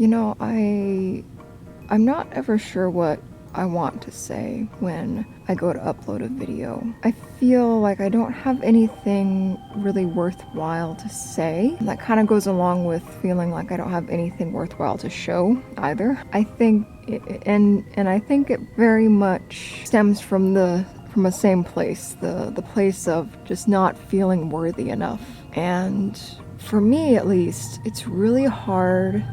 I'm not ever sure what I want to say when I go to upload a video. I feel like I don't have anything really worthwhile to say. That kind of goes along with feeling like I don't have anything worthwhile to show either. I think I think it very much stems from the same place, the place of just not feeling worthy enough. And for me at least, it's really hard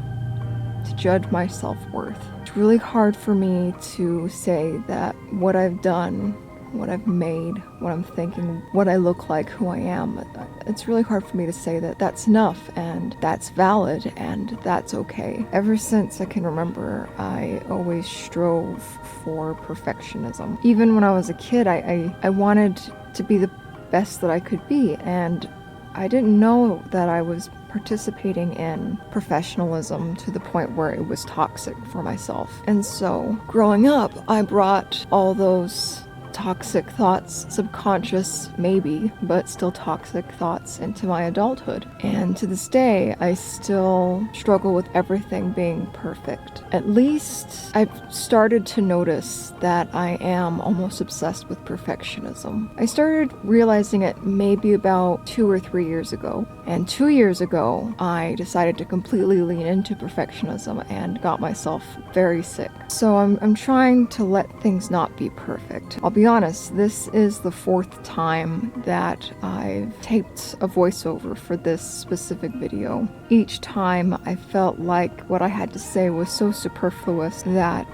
to judge my self-worth. It's really hard for me to say that what I've done, what I've made, what I'm thinking, what I look like, who I am, it's really hard for me to say that that's enough and that's valid and that's okay. Ever since I can remember, I always strove for perfectionism. Even when I was a kid, I wanted to be the best that I could be, and I didn't know that I was participating in professionalism to the point where it was toxic for myself. And so, growing up, I brought all those toxic thoughts, subconscious maybe, but still toxic thoughts into my adulthood. And to this day, I still struggle with everything being perfect. At least I've started to notice that I am almost obsessed with perfectionism. I started realizing it maybe about 2 or 3 years ago. And 2 years ago, I decided to completely lean into perfectionism and got myself very sick. So I'm trying to let things not be perfect. I'll be honest, this is the 4th time that I've taped a voiceover for this specific video. Each time I felt like what I had to say was so superfluous that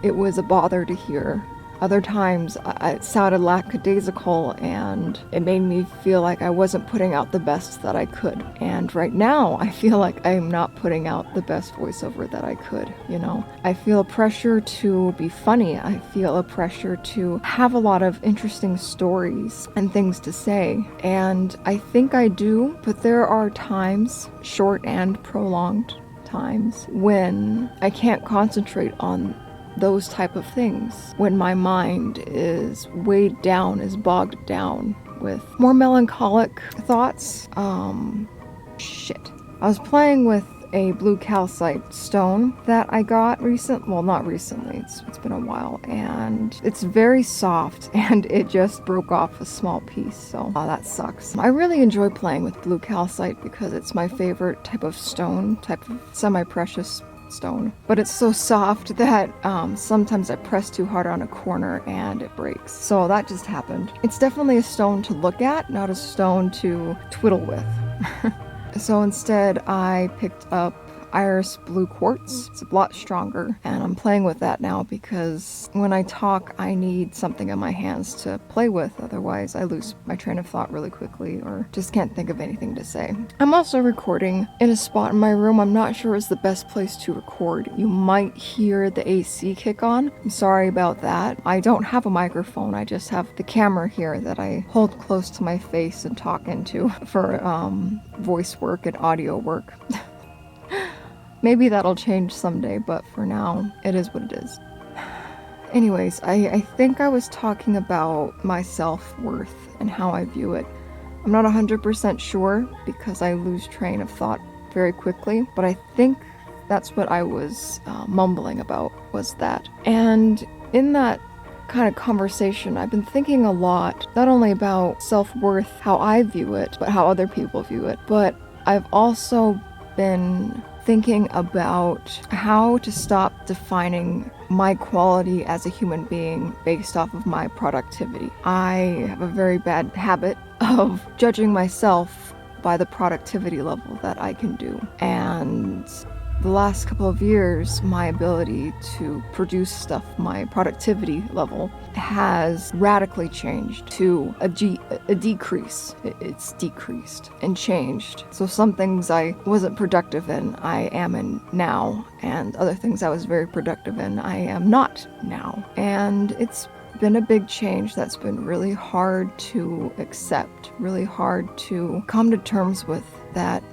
it was a bother to hear. Other times it sounded lackadaisical and it made me feel like I wasn't putting out the best that I could. And right now I feel like I'm not putting out the best voiceover that I could, I feel a pressure to be funny. I feel a pressure to have a lot of interesting stories and things to say. And I think I do, but there are times, short and prolonged times, when I can't concentrate on those type of things, when my mind is weighed down, is bogged down with more melancholic thoughts. I was playing with a blue calcite stone that I got not recently, it's been a while, and it's very soft and it just broke off a small piece, so that sucks. I really enjoy playing with blue calcite because it's my favorite type of stone, type of semi-precious stone, but it's so soft that sometimes I press too hard on a corner and it breaks. So that just happened. It's definitely a stone to look at, not a stone to twiddle with. So instead I picked up Iris blue quartz. It's a lot stronger, and I'm playing with that now because when I talk I need something in my hands to play with, otherwise I lose my train of thought really quickly or just can't think of anything to say. I'm also recording in a spot in my room I'm not sure is the best place to record. You might hear the AC kick on. I'm sorry about that. I don't have a microphone, I just have the camera here that I hold close to my face and talk into for voice work and audio work. Maybe that'll change someday, but for now, it is what it is. Anyways, I think I was talking about my self-worth and how I view it. I'm not 100% sure because I lose train of thought very quickly, but I think that's what I was mumbling about, was that. And in that kind of conversation, I've been thinking a lot, not only about self-worth, how I view it, but how other people view it. But I've also been thinking about how to stop defining my quality as a human being based off of my productivity. I have a very bad habit of judging myself by the productivity level that I can do. And the last couple of years, my ability to produce stuff, my productivity level, has radically changed to a decrease. It's decreased and changed. So some things I wasn't productive in, I am in now, and other things I was very productive in, I am not now. And it's been a big change that's been really hard to accept, really hard to come to terms with, that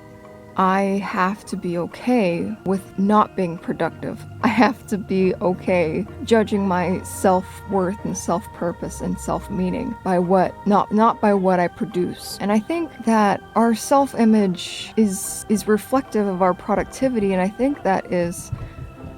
I have to be okay with not being productive. I have to be okay judging my self-worth and self-purpose and self-meaning by what, not by what I produce. And I think that our self-image is reflective of our productivity, and I think that is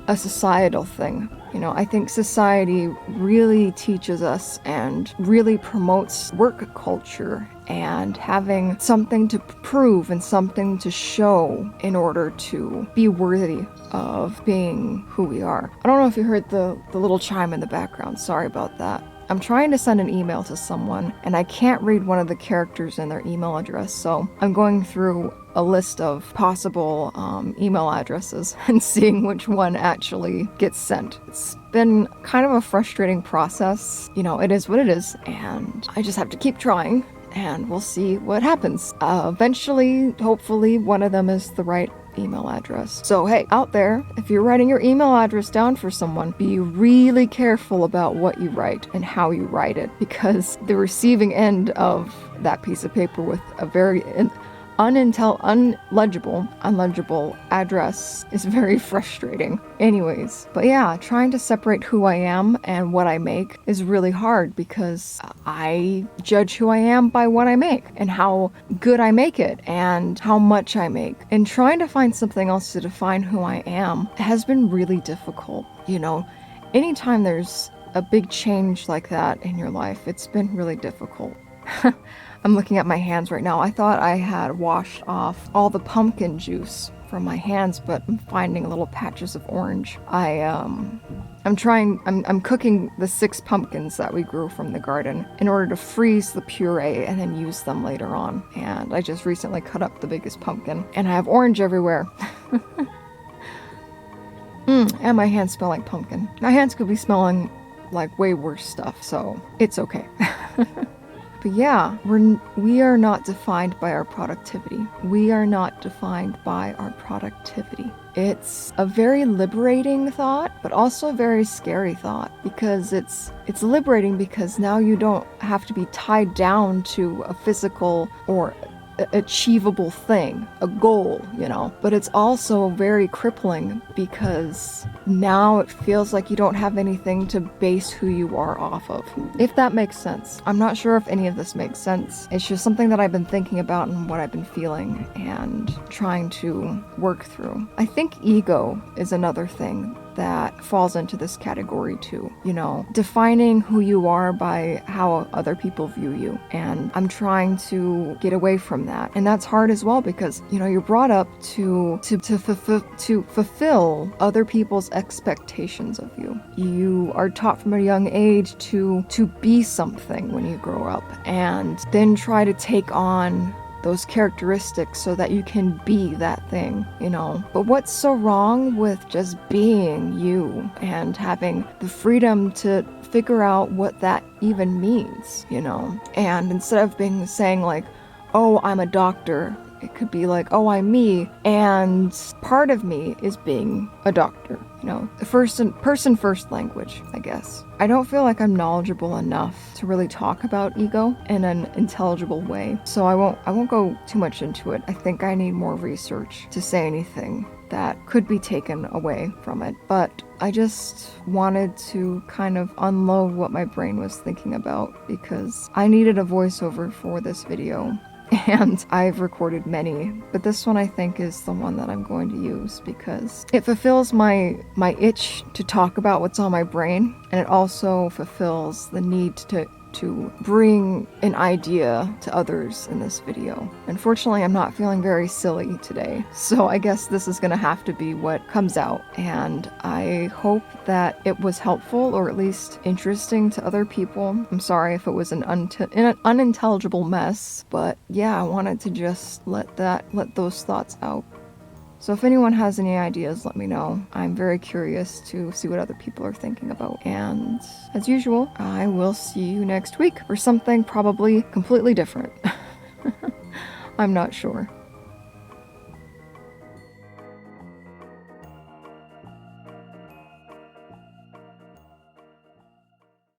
a societal thing. You know, I think society really teaches us and really promotes work culture and having something to prove and something to show in order to be worthy of being who we are. I don't know if you heard the little chime in the background. Sorry about that. I'm trying to send an email to someone and I can't read one of the characters in their email address, so I'm going through a list of possible email addresses and seeing which one actually gets sent. It's been kind of a frustrating process. You know, it is what it is, and I just have to keep trying, and we'll see what happens. Eventually, hopefully, one of them is the right email address. So hey, out there, if you're writing your email address down for someone, be really careful about what you write and how you write it, because the receiving end of that piece of paper with a very unlegible address is very frustrating. Anyways, but yeah, trying to separate who I am and what I make is really hard, because I judge who I am by what I make and how good I make it and how much I make. And trying to find something else to define who I am has been really difficult. You know, anytime there's a big change like that in your life, it's been really difficult. I'm looking at my hands right now. I thought I had washed off all the pumpkin juice from my hands, but I'm finding little patches of orange. I'm cooking the 6 pumpkins that we grew from the garden in order to freeze the puree and then use them later on. And I just recently cut up the biggest pumpkin and I have orange everywhere. And my hands smell like pumpkin. My hands could be smelling like way worse stuff, so it's okay. But yeah, we are not defined by our productivity. We are not defined by our productivity. It's a very liberating thought, but also a very scary thought, because it's liberating because now you don't have to be tied down to a physical or achievable thing, a goal, you know. But it's also very crippling because now it feels like you don't have anything to base who you are off of. If that makes sense. I'm not sure if any of this makes sense. It's just something that I've been thinking about and what I've been feeling and trying to work through. I think ego is another thing that falls into this category too. You know, defining who you are by how other people view you. And I'm trying to get away from that. And that's hard as well, because, you know, you're brought up to fulfill other people's expectations of you. You are taught from a young age to be something when you grow up, and then try to take on those characteristics so that you can be that thing, you know. But what's so wrong with just being you and having the freedom to figure out what that even means, you know? And instead of saying like, oh, I'm a doctor, it could be like, oh, I'm me, and part of me is being a doctor, you know, the person first language, I guess. I don't feel like I'm knowledgeable enough to really talk about ego in an intelligible way, so I won't go too much into it. I think I need more research to say anything that could be taken away from it. But I just wanted to kind of unload what my brain was thinking about, because I needed a voiceover for this video. And I've recorded many, but this one I think is the one that I'm going to use because it fulfills my itch to talk about what's on my brain, and it also fulfills the need to bring an idea to others in this video. Unfortunately, I'm not feeling very silly today, so I guess this is gonna have to be what comes out, and I hope that it was helpful or at least interesting to other people. I'm sorry if it was an unintelligible mess, but yeah, I wanted to just let those thoughts out. So if anyone has any ideas, let me know. I'm very curious to see what other people are thinking about. And as usual, I will see you next week for something probably completely different. I'm not sure.